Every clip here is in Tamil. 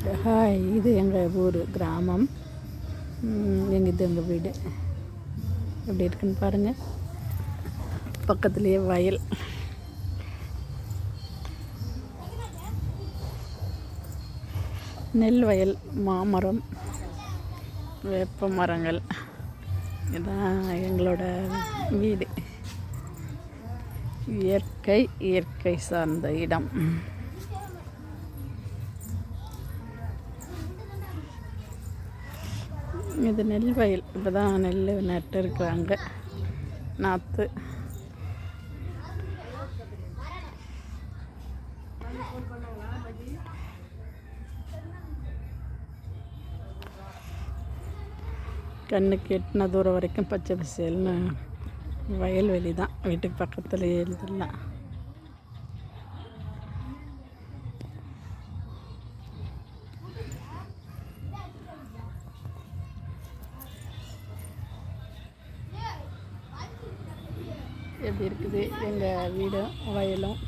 ஹாய், இது எங்கள் ஊர் கிராமம். இது எங்கள் வீடு. எப்படி இருக்குன்னு பாருங்கள். பக்கத்துலேயே வயல். நெல் வயல், மாமரம், வேப்ப மரங்கள். இதுதான் எங்களோட வீடு. இயற்கை சார்ந்த இடம். இது நெல் வயல். இப்போ தான் நெல் நட்டு இருக்கிறாங்க. நாற்று. கண்ணுக்கு எட்டின தூரம் வரைக்கும் பச்சை பசேல்னு வயல்வெளி தான். வீட்டுக்கு பக்கத்துலேயே இதெல்லாம். எப்படி இருக்குது எங்கள் வீடும் வயலும்.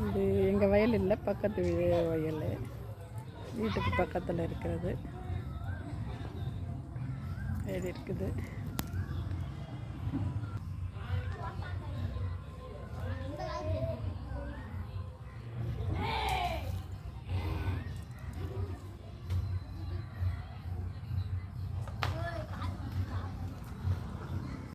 இது எங்கள் வயல் இல்லை, பக்கத்து வயல். வீட்டுக்கு பக்கத்தில் இருக்கிறது. எப்படி இருக்குது.